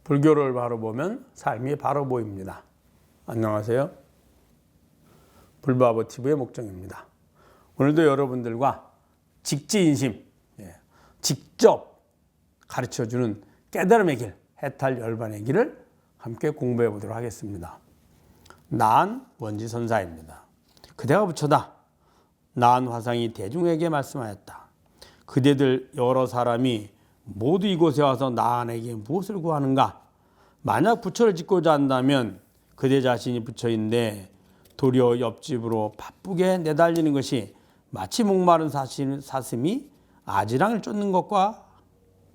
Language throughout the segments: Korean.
불교를 바로 보면 삶이 바로 보입니다. 안녕하세요. 불바보TV의 목정입니다. 오늘도 여러분들과 직지인심, 직접 가르쳐주는 깨달음의 길, 해탈열반의 길을 함께 공부해 보도록 하겠습니다. 나한 원지선사입니다. 그대가 부처다. 나한 화상이 대중에게 말씀하였다. 그대들 여러 사람이 모두 이곳에 와서 나한에게 무엇을 구하는가? 만약 부처를 짓고자 한다면 그대 자신이 부처인데 도리어 옆집으로 바쁘게 내달리는 것이 마치 목마른 사슴이 아지랑을 쫓는 것과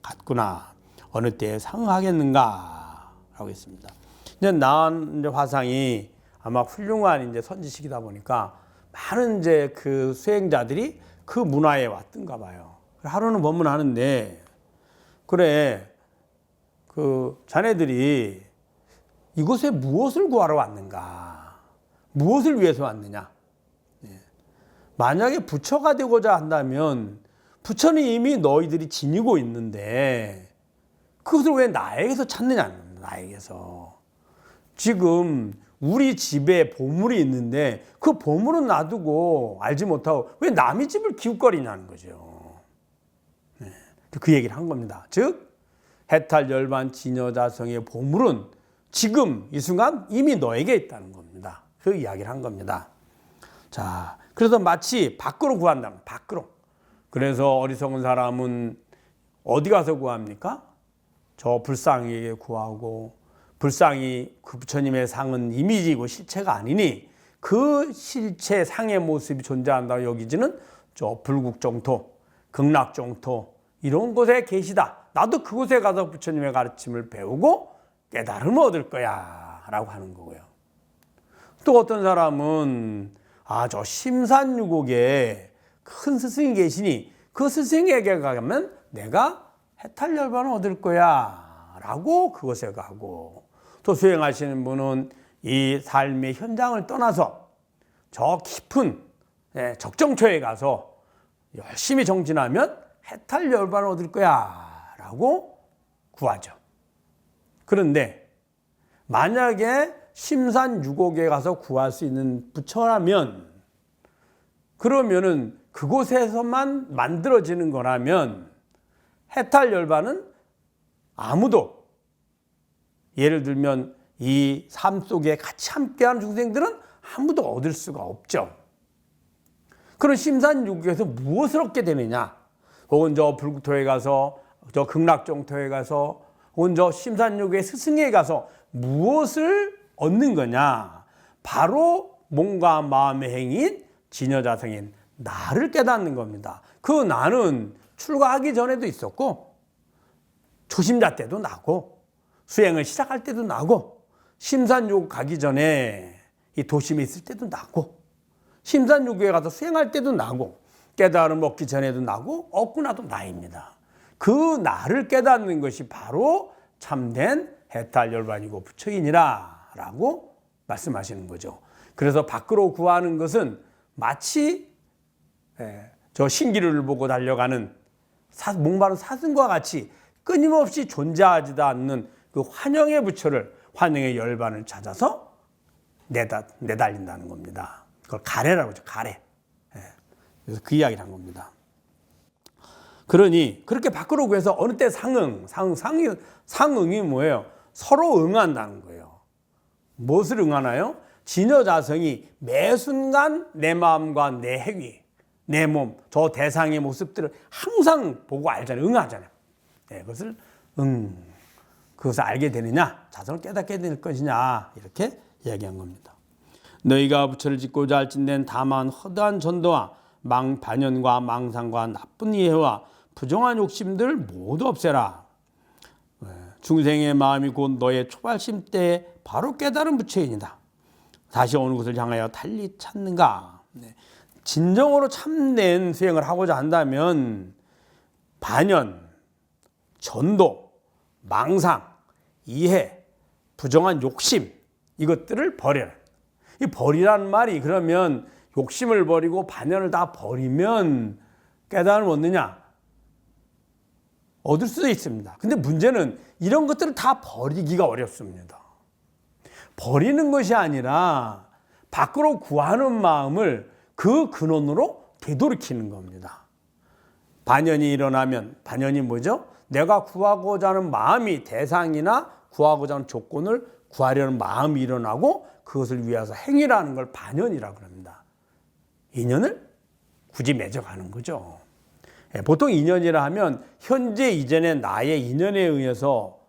같구나. 어느 때에 상응하겠는가? 라고 했습니다. 이제 나한 화상이 아마 훌륭한 이제 선지식이다 보니까 많은 이제 그 수행자들이 그 문화에 왔던가 봐요. 하루는 법문하는데 그래, 자네들이 이곳에 무엇을 구하러 왔는가? 무엇을 위해서 왔느냐? 만약에 부처가 되고자 한다면 부처는 이미 너희들이 지니고 있는데 그것을 왜 나에게서 찾느냐? 나에게서. 지금 우리 집에 보물이 있는데 그 보물은 놔두고 알지 못하고 왜 남의 집을 기웃거리냐는 거죠. 그 얘기를 한 겁니다. 즉 해탈열반 지녀자성의 보물은 지금 이 순간 이미 너에게 있다는 겁니다. 그 이야기를 한 겁니다. 자, 그래서 마치 밖으로 구한다면 밖으로. 그래서 어리석은 사람은 어디 가서 구합니까? 저 불상에게 구하고, 불상이 그 부처님의 상은 이미지이고 실체가 아니니 그 실체 상의 모습이 존재한다고 여기지는 저 불국정토, 극락정토 이런 곳에 계시다. 나도 그곳에 가서 부처님의 가르침을 배우고 깨달음을 얻을 거야 라고 하는 거고요. 또 어떤 사람은 저 심산유곡에 큰 스승이 계시니 그 스승에게 가면 내가 해탈열반을 얻을 거야 라고 그곳에 가고, 또 수행하시는 분은 이 삶의 현장을 떠나서 저 깊은 적정초에 가서 열심히 정진하면 해탈열반을 얻을 거야 라고 구하죠. 그런데 만약에 심산유곡에 가서 구할 수 있는 부처라면, 그러면은 그곳에서만 만들어지는 거라면 해탈열반은 아무도, 예를 들면 이 삶 속에 같이 함께하는 중생들은 아무도 얻을 수가 없죠. 그런 심산유곡에서 무엇을 얻게 되느냐? 혹은 저 불국토에 가서, 저 극락정토에 가서, 혹은 저 심산유곡의 스승에 가서 무엇을 얻는 거냐? 바로 몸과 마음의 행인 지녀자성인 나를 깨닫는 겁니다. 그 나는 출가하기 전에도 있었고, 초심자 때도 나고, 수행을 시작할 때도 나고, 심산유곡 가기 전에 이 도심에 있을 때도 나고, 심산유곡에 가서 수행할 때도 나고, 깨달음 얻기 전에도 나고, 얻고 나도 나입니다. 그 나를 깨닫는 것이 바로 참된 해탈열반이고 부처이니라 라고 말씀하시는 거죠. 그래서 밖으로 구하는 것은 마치 저 신기루를 보고 달려가는 목마른 사슴과 같이 끊임없이 존재하지도 않는 그 환영의 부처를, 환영의 열반을 찾아서 내달린다는 겁니다. 그걸 가래라고 하죠. 가래. 그래서 그 이야기를 한 겁니다. 그러니 그렇게 밖으로 구해서 어느 때 상응이 뭐예요? 서로 응한다는 거예요. 무엇을 응하나요? 지녀자성이 매 순간 내 마음과 내 행위, 내 몸, 저 대상의 모습들을 항상 보고 알잖아요. 응하잖아요. 그것을 알게 되느냐? 자성을 깨닫게 될 것이냐? 이렇게 이야기한 겁니다. 너희가 부처를 짓고자 할진된 다만 허다한 전도와 반연과 망상과 나쁜 이해와 부정한 욕심들 모두 없애라. 중생의 마음이 곧 너의 초발심 때에 바로 깨달은 부처이니다. 다시 어느 곳을 향하여 달리 찾는가? 진정으로 참된 수행을 하고자 한다면 반연, 전도, 망상, 이해, 부정한 욕심 이것들을 버려라. 이 버리라는 말이, 그러면 욕심을 버리고 반연을 다 버리면 깨달음을 얻느냐? 얻을 수도 있습니다. 근데 문제는 이런 것들을 다 버리기가 어렵습니다. 버리는 것이 아니라 밖으로 구하는 마음을 그 근원으로 되돌이키는 겁니다. 반연이 일어나면, 반연이 뭐죠? 내가 구하고자 하는 마음이, 대상이나 구하고자 하는 조건을 구하려는 마음이 일어나고 그것을 위해서 행위라는 걸 반연이라고 합니다. 인연을 굳이 맺어가는 거죠. 보통 인연이라 하면 현재 이전의 나의 인연에 의해서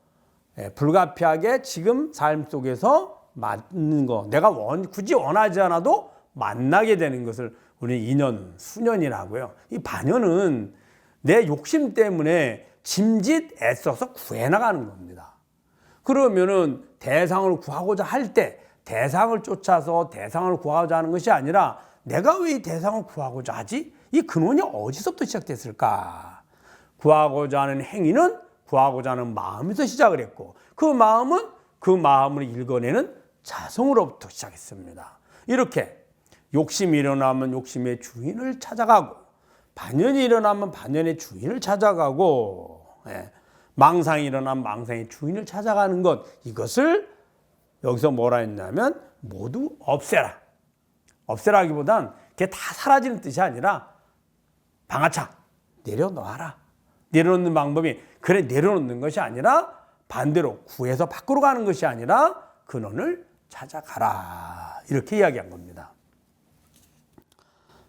불가피하게 지금 삶 속에서 맞는 거, 내가 굳이 원하지 않아도 만나게 되는 것을 우리는 인연, 수년이라고요. 이 반연은 내 욕심 때문에 짐짓 애써서 구해나가는 겁니다. 그러면은 대상을 구하고자 할 때 대상을 쫓아서 대상을 구하고자 하는 것이 아니라 내가 왜 이 대상을 구하고자 하지? 이 근원이 어디서부터 시작됐을까? 구하고자 하는 행위는 구하고자 하는 마음에서 시작을 했고 그 마음은 그 마음을 읽어내는 자성으로부터 시작했습니다. 이렇게 욕심이 일어나면 욕심의 주인을 찾아가고 반연이 일어나면 반연의 주인을 찾아가고 망상이 일어나면 망상의 주인을 찾아가는 것, 이것을 여기서 뭐라 했냐면 모두 없애라. 없애라기보단 그게 다 사라지는 뜻이 아니라 방아차 내려놓아라. 내려놓는 방법이 그래 내려놓는 것이 아니라 반대로 구해서 밖으로 가는 것이 아니라 근원을 찾아가라. 이렇게 이야기한 겁니다.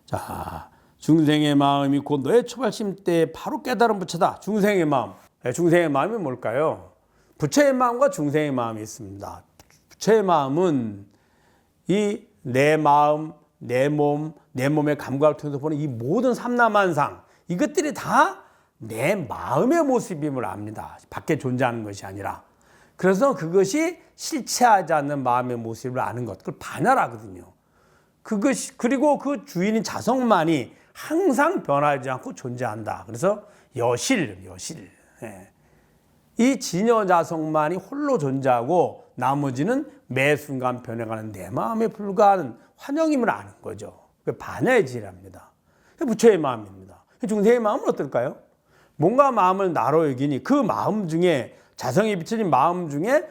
자, 중생의 마음이 곧 너의 초발심 때에 바로 깨달은 부처다. 중생의 마음. 중생의 마음이 뭘까요? 부처의 마음과 중생의 마음이 있습니다. 부처의 마음은 이 내 마음, 내 몸, 내 몸의 감각을 통해서 보는 이 모든 삼라만상, 이것들이 다 내 마음의 모습임을 압니다. 밖에 존재하는 것이 아니라. 그래서 그것이 실체하지 않는 마음의 모습을 아는 것, 그걸 반야라거든요. 그것이, 그리고 그 주인인 자성만이 항상 변하지 않고 존재한다. 그래서 여실. 이 진여자성만이 홀로 존재하고 나머지는 매 순간 변해가는 내 마음에 불과한 환영임을 아는 거죠. 그게 반야의 지혜랍니다. 부처의 마음입니다. 중생의 마음은 어떨까요? 뭔가 마음을 나로 여기니 그 마음 중에 자성이 비춰진 마음 중에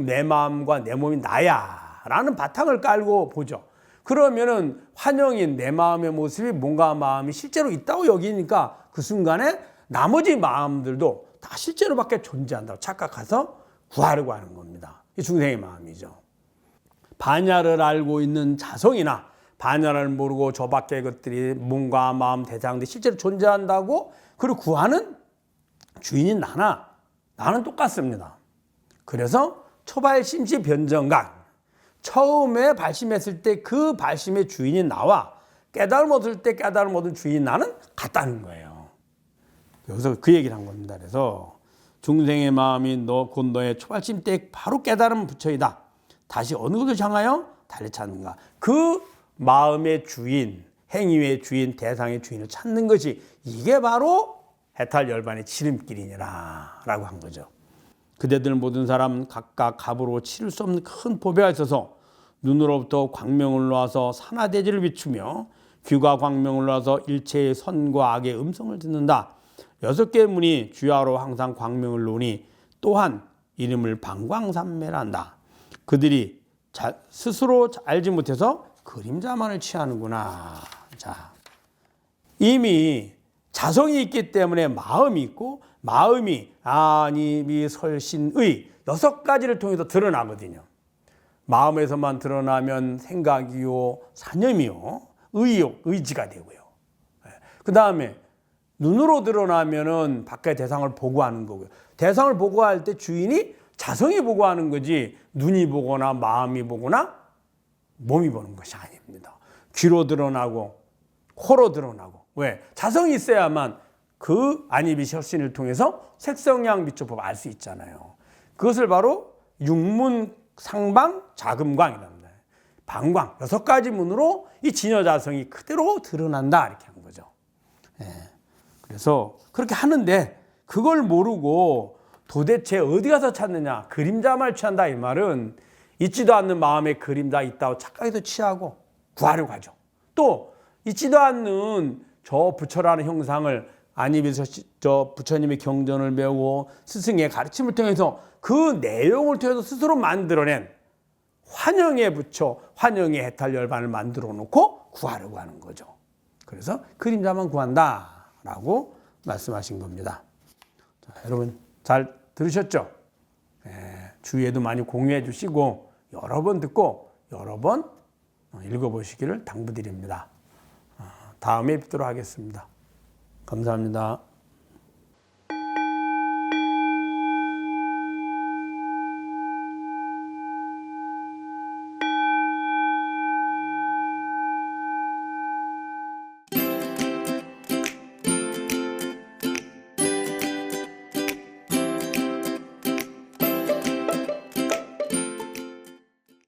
내 마음과 내 몸이 나야 라는 바탕을 깔고 보죠. 그러면은 환영인 내 마음의 모습이 뭔가 마음이 실제로 있다고 여기니까 그 순간에 나머지 마음들도 다 실제로 밖에 존재한다고 착각해서 구하려고 하는 겁니다. 이 중생의 마음이죠. 반야를 알고 있는 자성이나 반야를 모르고 저 밖의 것들이 몸과 마음, 대상들이 실제로 존재한다고 그리고 구하는 주인인 나는 똑같습니다. 그래서 초발심시 변정각, 처음에 발심했을 때 그 발심의 주인인 나와 깨달음 얻을 때 깨달음 얻은 주인인 나는 같다는 거예요. 여기서 그 얘기를 한 겁니다. 그래서 중생의 마음이 곧 너의 초발심 때 바로 깨달음 부처이다. 다시 어느 것을 향하여 달리 찾는가? 그 마음의 주인, 행위의 주인, 대상의 주인을 찾는 것이 이게 바로 해탈 열반의 지름길이니라 라고 한 거죠. 그대들 모든 사람은 각각 갑으로 치를 수 없는 큰 보배가 있어서 눈으로부터 광명을 놓아서 산하대지를 비추며 귀가 광명을 놓아서 일체의 선과 악의 음성을 듣는다. 6개의 문이 주야로 항상 광명을 놓으니 또한 이름을 방광삼매란다. 그들이 스스로 알지 못해서 그림자만을 취하는구나. 자, 이미 자성이 있기 때문에 마음이 있고 마음이 아니미 설신의 6가지를 통해서 드러나거든요. 마음에서만 드러나면 생각이요, 사념이요, 의요, 의지가 되고요. 그 다음에 눈으로 드러나면은 밖의 대상을 보고하는 거고요. 대상을 보고할 때 주인이 자성이 보고하는 거지 눈이 보거나 마음이 보거나 몸이 보는 것이 아닙니다. 귀로 드러나고 코로 드러나고. 왜? 자성이 있어야만 그 안입이 혈신을 통해서 색성양 미초법 알 수 있잖아요. 그것을 바로 육문 상방 자금광이랍니다. 방광 6가지 문으로 이 진여자성이 그대로 드러난다 이렇게 한 거죠. 그래서 그렇게 하는데 그걸 모르고 도대체 어디 가서 찾느냐, 그림자만 취한다 이 말은 있지도 않는 마음에 그림자 있다고 착각해서 취하고 구하려고 하죠. 또 있지도 않는 저 부처라는 형상을 안입에서 저 부처님의 경전을 배우고 스승의 가르침을 통해서 그 내용을 통해서 스스로 만들어낸 환영의 부처, 환영의 해탈열반을 만들어 놓고 구하려고 하는 거죠. 그래서 그림자만 구한다라고 말씀하신 겁니다. 자, 여러분 잘 들으셨죠? 주위에도 많이 공유해 주시고 여러 번 듣고 여러 번 읽어보시기를 당부드립니다. 다음에 뵙도록 하겠습니다. 감사합니다.